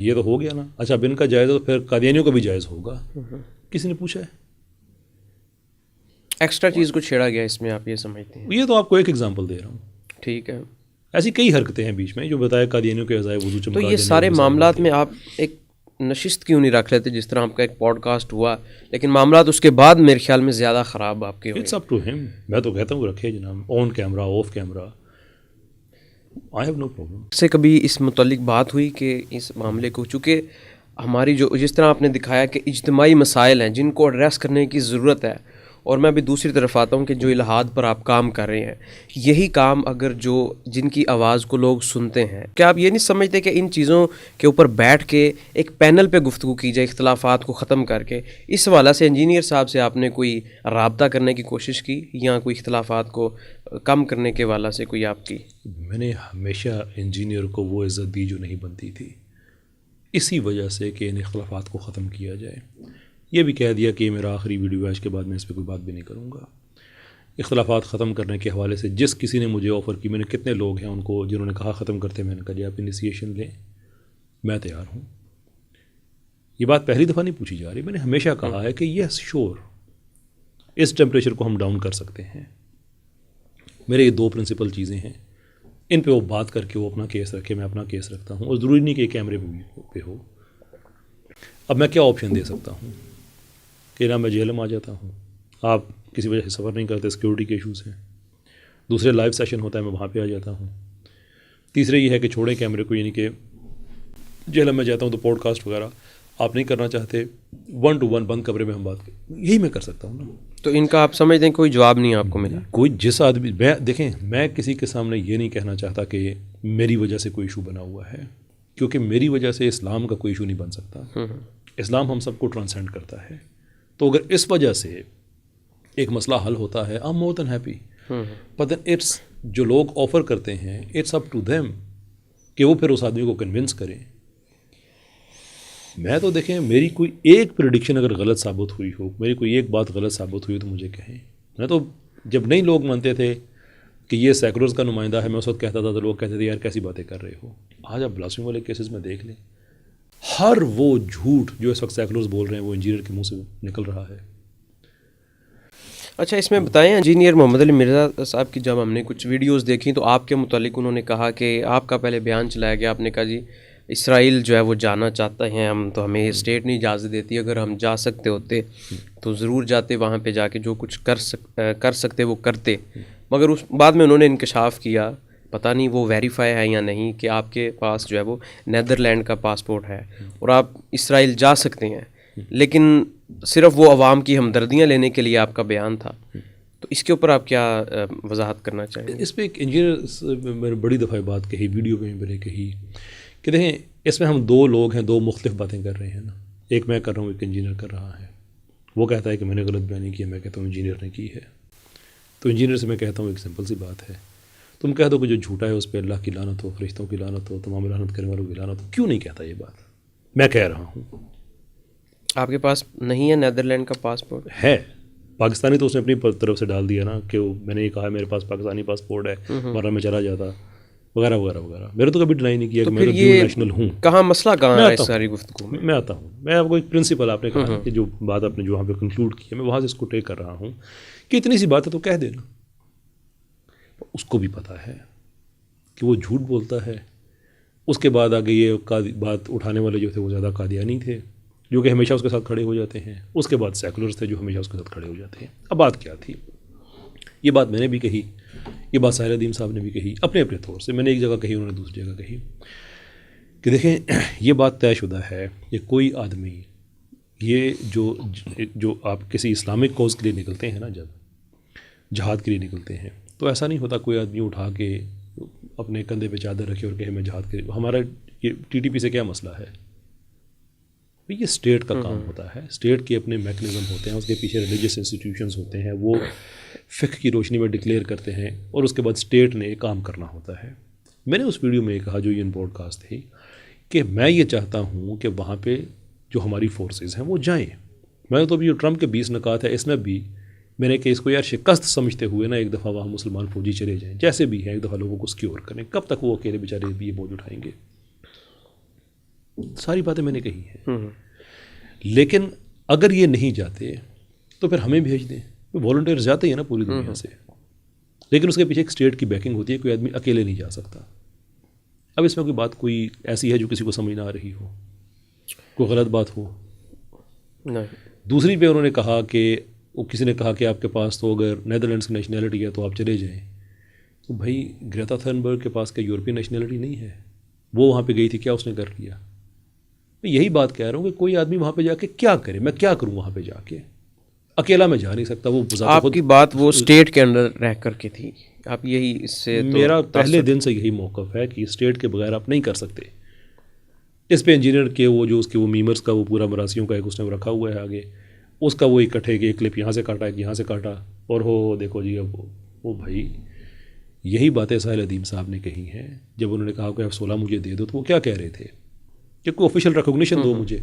ये तो हो गया ना। अच्छा, अब इनका जायज़ है तो फिर कादियानियों का भी जायज़ होगा। किसी ने पूछा है? एक्स्ट्रा चीज़ को छेड़ा गया इसमें, आप ये समझते हैं? ये तो आपको एक एग्जांपल दे रहा हूँ। ठीक है। ऐसी कई हरकतें हैं बीच में जो बताया कादियानियों के अज़ाए वज़ू तो चमका ये देने और सारे मिसाइल मामलात दागे। में आप एक नशिस्त क्यों नहीं रख लेते, जिस तरह आपका एक पॉडकास्ट हुआ, लेकिन मामलात उसके बाद मेरे ख्याल में ज़्यादा ख़राब आपके हुए? It's up to him. मैं तो कहता हूँ रखे जनाब, on camera off camera, I have no problem. से कभी इस मुतल्लिक बात हुई कि इस मामले को, चूँकि हमारी जो जिस तरह आपने दिखाया कि इज्तिमाई मसाइल हैं जिनको एड्रेस करने की ज़रूरत है, और मैं अभी दूसरी तरफ आता हूँ कि जो इलाहाद पर आप काम कर रहे हैं, यही काम अगर जो जिनकी आवाज़ को लोग सुनते हैं, क्या आप ये नहीं समझते कि इन चीज़ों के ऊपर बैठ के एक पैनल पे गुफ्तगू की जाए इख्तलाफात को ख़त्म करके? इस हवाले से इंजीनियर साहब से आपने कोई राब्ता करने की कोशिश की, या कोई इख्तलाफात को कम करने के वाला से कोई आपकी? मैंने हमेशा इंजीनियर को वो इज़्ज़त दी जो नहीं बनती थी, इसी वजह से कि इन इख्तलाफात को ख़त्म किया जाए। ये भी कह दिया कि ये मेरा आखिरी वीडियो है, इसके बाद मैं इस पर कोई बात भी नहीं करूँगा। इख्तलाफात ख़त्म करने के हवाले से जिस किसी ने मुझे ऑफ़र की, मैंने कितने लोग हैं उनको जिन्होंने कहा ख़त्म करते, मैंने कहा जी आप इनिशिएशन लें, मैं तैयार हूँ। ये बात पहली दफ़ा नहीं पूछी जा रही, मैंने हमेशा कहा है कि यस श्योर, इस टेम्परेचर को हम डाउन कर सकते हैं। मेरे ये दो प्रिंसिपल चीज़ें हैं, इन पे वो बात करके वो अपना केस रखे, मैं अपना केस रखता हूँ, और ज़रूरी नहीं कि कैमरे पे हो। अब मैं क्या ऑप्शन दे सकता हूँ कि ना मैं जेल में आ जाता हूँ, आप किसी वजह से सफ़र नहीं करते, सिक्योरिटी के इशूज़ हैं, दूसरे लाइव सेशन होता है मैं वहाँ पे आ जाता हूँ, तीसरे ये है कि छोड़ें कैमरे को, यानी कि जेल में जाता हूँ तो पॉडकास्ट वगैरह आप नहीं करना चाहते, 1 to 1 बंद कमरे में हम बात करें, यही मैं कर सकता हूँ ना। तो इनका आप समझते हैं कोई जवाब नहीं आपको मिला? कोई जिस आदमी, मैं देखें, मैं किसी के सामने ये नहीं कहना चाहता कि मेरी वजह से कोई इशू बना हुआ है, क्योंकि मेरी वजह से इस्लाम का कोई इशू नहीं बन सकता। इस्लाम हम सबको ट्रांसेंड करता है। तो अगर इस वजह से एक मसला हल होता है, I am more than happy. But then it's, जो लोग ऑफ़र करते हैं, इट्स अप टू देम कि वो फिर उस आदमी को कन्विंस करें। मैं तो देखें, मेरी कोई एक प्रेडिक्शन अगर गलत साबित हुई हो, मेरी कोई एक बात गलत साबित हुई तो मुझे कहें। मैं तो जब नहीं लोग मानते थे कि ये सेकुलर्स का नुमाइंदा है, मैं उस वक्त कहता था तो लोग कहते थे यार कैसी बातें कर रहे हो। आज आप ब्लास्फेमी वाले केसेस में देख लें, हर वो झूठ जो इस वक्त सेकुलर्स बोल रहे हैं वो इंजीनियर के मुंह से निकल रहा है। अच्छा, इसमें बताएं, इंजीनियर मोहम्मद अली मिर्ज़ा साहब की जब हमने कुछ वीडियोस देखी तो आपके मुतालिक उन्होंने कहा कि आपका पहले बयान चलाया गया, आपने कहा जी इसराइल जो है वो जाना चाहता है, हम तो, हमें स्टेट नहीं इजाज़त देती, अगर हम जा सकते होते तो ज़रूर जाते, वहाँ पे जाके जो कुछ कर सकते वो करते। मगर उस बाद में उन्होंने इंकशाफ किया, पता नहीं वो वेरीफाई है या नहीं, कि आपके पास जो है वो नीदरलैंड का पासपोर्ट है और आप इसराइल जा सकते हैं, लेकिन सिर्फ वो अवाम की हमदर्दियाँ लेने के लिए आपका बयान था। तो इसके ऊपर आप क्या वजाहत करना चाहेंगे? इस पर एक इंजीनियर मैंने बड़ी दफ़ा बात कही, वीडियो में भी मैंने कही कि देखें, इसमें हम दो लोग हैं, दो मुख्तलिफ बातें कर रहे हैं ना। एक मैं कर रहा हूँ, एक इंजीनियर कर रहा है। वो कहता है कि मैंने गलत बयानी की है, मैं कहता हूँ इंजीनियर ने की है। तो इंजीनियर से मैं कहता हूँ एक सिंपल सी बात है, तुम कह दो कि जो झूठा है उस पर अल्लाह की लानत हो, फरिश्तों की लानत हो, तमाम लानत करने वालों की लानत हो। क्यों नहीं कहता ये बात? मैं कह रहा हूँ। आपके पास नहीं है नीदरलैंड का पासपोर्ट? है पाकिस्तानी, तो उसने अपनी तरफ से डाल दिया ना कि मैंने ये कहा मेरे पास पाकिस्तानी पासपोर्ट है, वरना मैं चला जाता, वगैरह वगैरह वगैरह। मेरे तो कभी डिनाई नहीं किया कि मैं तो ड्यूल नेशनल हूँ। कहाँ मसला कहाँ है इस सारी गुफ्तगू में? मैं आता हूँ, मैं आपको एक प्रिंसिपल, आपने कहा कि जो बात आपने जो वहाँ पे कंक्लूड की है, मैं वहाँ से इसको टेक कर रहा हूँ कि इतनी सी बात है तो कह देना। उसको भी पता है कि वो झूठ बोलता है। उसके बाद आगे ये बात उठाने वाले जो थे वो ज़्यादा कादियानी थे, जो कि हमेशा उसके साथ खड़े हो जाते हैं। उसके बाद सेकुलर्स थे जो हमेशा उसके साथ खड़े हो जाते हैं। अब बात क्या थी? ये बात मैंने भी कही, ये बात साहिर अदीम साहब ने भी कही, अपने अपने तौर से। मैंने एक जगह कही, उन्होंने दूसरी जगह कही कि देखें, ये बात तयशुदा है कि कोई आदमी, ये जो आप किसी इस्लामिक कॉज के लिए निकलते हैं ना, जब जहाद के लिए निकलते हैं, तो ऐसा नहीं होता कोई आदमी उठा के अपने कंधे पे चादर रखे और कहे मैं जहाद के। हमारा ये टीटीपी से क्या मसला है? ये स्टेट का काम होता है, स्टेट के अपने मैकेनिज़्म होते हैं, उसके पीछे रिलीजियस इंस्टीट्यूशंस होते हैं, वो फ़िक़्ह की रोशनी में डिक्लेयर करते हैं, और उसके बाद स्टेट ने काम करना होता है। मैंने उस वीडियो में कहा जो ये पॉडकास्ट थी कि मैं ये चाहता हूँ कि वहाँ पे जो हमारी फोर्सेस हैं वो जाएँ। मैं तो अभी जो ट्रम्प के 20 नकात है, इसमें भी मैंने कि इसको यार शिकस्त समझते हुए ना एक दफ़ा वहाँ मुसलमान फ़ौजी चले जाएँ, जैसे भी है, एक दफ़ा लोगों को सिक्योर करें। कब तक वो अकेले बेचारे भी ये बोझ उठाएंगे? सारी बातें मैंने कही हैं। लेकिन अगर ये नहीं जाते तो फिर हमें भेज दें, वॉलंटियर्स जाते हैं ना पूरी दुनिया से, लेकिन उसके पीछे एक स्टेट की बैकिंग होती है, कोई आदमी अकेले नहीं जा सकता। अब इसमें कोई बात कोई ऐसी है जो किसी को समझ ना आ रही हो, कोई गलत बात हो नहीं। दूसरी पे उन्होंने कहा कि वो किसी ने कहा कि आपके पास तो अगर नेदरलैंड्स की नेशनैलिटी है तो आप चले जाएं। तो भाई ग्रेटा थनबर्ग के पास क्या यूरोपियन नेशनैलिटी नहीं है? वो वहाँ पे गई थी, क्या उसने कर लिया? मैं यही बात कह रहा हूँ कि कोई आदमी वहाँ पे जाके क्या करे, मैं क्या करूँ वहाँ पे जाके? अकेला मैं जा नहीं सकता। वो आपकी बात वो स्टेट के अंदर रह कर के थी, आप यही इससे तो मेरा पहले दिन से यही मौक़िफ़ है कि स्टेट के बगैर आप नहीं कर सकते। इस पे इंजीनियर के वो जो उसके वो मीमर्स का वो पूरा मरासियों का एक उसने वो रखा हुआ है आगे, उसका वो इकट्ठे कि एक क्लिप यहाँ से काटा, एक यहाँ से काटा, और हो देखो जी अब वो भाई यही बातें साहिल अदीम साहब ने कही हैं। जब उन्होंने कहा कि F-16 मुझे दे दो, तो वो क्या कह रहे थे कि कोई ऑफिशियल रिकॉग्निशन दो मुझे,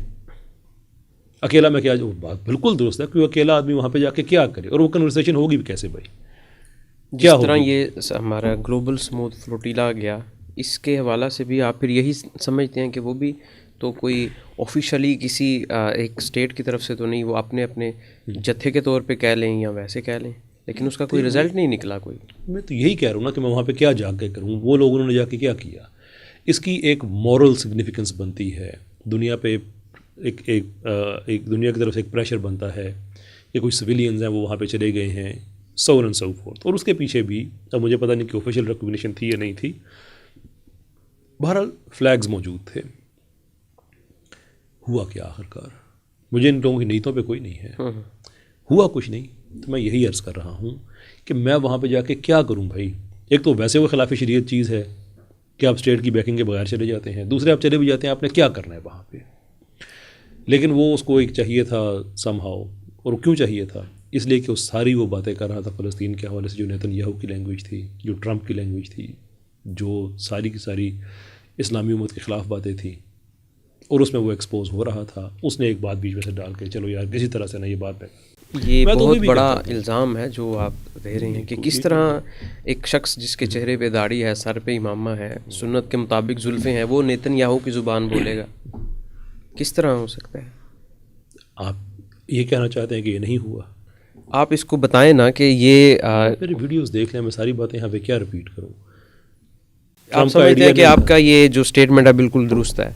अकेला मैं क्या, जो बात बिल्कुल दुरुस्त है, क्योंकि अकेला आदमी वहाँ पे जाके क्या करे, और वो कन्वर्सेशन होगी भी कैसे भाई? जिस तरह ये हमारा ग्लोबल स्मूथ फ्लोटिला गया, इसके हवाला से भी आप फिर यही समझते हैं कि वो भी तो कोई ऑफिशियली किसी एक स्टेट की तरफ से तो नहीं, वो अपने अपने जत्थे के तौर पे कह लें या वैसे कह लें, लेकिन उसका कोई रिजल्ट नहीं निकला कोई। मैं तो यही कह रहा हूँ ना कि मैं वहाँ पे क्या जाके करूँ, वो लोग उन्होंने जाके क्या किया? इसकी एक मॉरल सिग्निफिकेंस बनती है दुनिया पे, एक दुनिया की तरफ से एक प्रेशर बनता है कि कुछ सिविलियंस हैं वो वहाँ पे चले गए हैं, सो एंड सो फोर्थ। और उसके पीछे भी अब मुझे पता नहीं कि ऑफिशियल रिकॉग्निशन थी या नहीं थी, बहरहाल फ्लैग्स मौजूद थे। हुआ क्या आखिरकार? मुझे इन लोगों की नीयतों पे कोई नहीं है, हुआ कुछ नहीं। तो मैं यही अर्ज़ कर रहा हूँ कि मैं वहाँ पे जाके क्या करूँ भाई? एक तो वैसे वो खिलाफ शरीयत चीज़ है कि आप स्टेट की बैकिंग के बगैर चले जाते हैं, दूसरे आप चले भी जाते हैं, आपने क्या करना है वहाँ पे? लेकिन वो उसको एक चाहिए था समहाउ, और क्यों चाहिए था? इसलिए कि वो सारी वो बातें कर रहा था फ़लस्तीन के हवाले से, जो नेतन्याहू की लैंग्वेज थी, जो ट्रंप की लैंग्वेज थी, जो सारी की सारी इस्लामी उम्मत के ख़िलाफ़ बातें थी, और उसमें वो एक्सपोज हो रहा था। उसने एक बात बीच में से डाल के चलो यार किसी तरह से ना ये बात है, ये बहुत बड़ा इल्ज़ाम है जो आप दे रहे हैं कि किस तरह एक शख्स जिसके चेहरे पे दाढ़ी है, सर पे इमामा है, सुन्नत के मुताबिक जुल्फ़े हैं, वो नेतन्याहू की ज़ुबान बोलेगा, किस तरह हो सकता है? आप ये कहना चाहते हैं कि ये नहीं हुआ? आप इसको बताएं ना कि ये मेरी वीडियोस देख लें, मैं सारी बातें यहाँ पे क्या रिपीट करूँ? आप समझते हैं कि आपका ये जो स्टेटमेंट है बिल्कुल दुरुस्त है?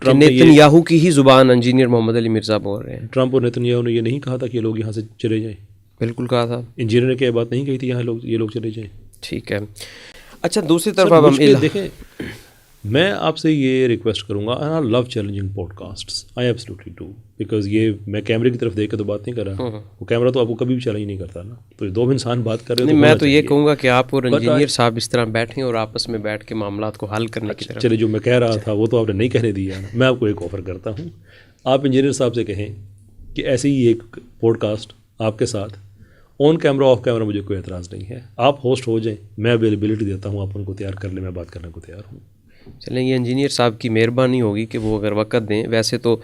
नेतन्याहू की ही ज़ुबान इंजीनियर मोहम्मद अली मिर्ज़ा बोल रहे हैं। ट्रंप और नेतन्याहू ने ये नहीं कहा था कि ये लोग यहाँ से चले जाएं? बिल्कुल कहा था। इंजीनियर ने क्या बात नहीं कही थी ये लोग चले जाएं? ठीक है। अच्छा, दूसरी तरफ अब हम देखें, मैं आपसे ये रिक्वेस्ट करूँगा, I love challenging podcasts, I absolutely do, because ये मैं कैमरे की तरफ देख के तो बात नहीं कर रहा, वो कैमरा तो आपको कभी भी चैलेंज नहीं करता ना, तो दो इंसान बात कर रहे हो। मैं तो ये कहूँगा कि आप और इंजीनियर साहब इस तरह बैठें और आपस में बैठ के मामलात को हल करने की तरफ। चलिए, जो मैं कह रहा था वो तो आपने नहीं कहने दिया ना, मैं आपको एक ऑफ़र करता हूँ, आप इंजीनियर साहब से कहें कि ऐसे ही एक पॉडकास्ट आपके साथ ऑन कैमरा ऑफ कैमरा, मुझे कोई एतराज़ नहीं है, आप होस्ट हो जाएं, मैं अवेलेबिलिटी देता हूँ, आप उनको तैयार कर लें, मैं बात करने को तैयार हूँ। चलें, ये इंजीनियर साहब की मेहरबानी होगी कि वो अगर वक़्त दें, वैसे तो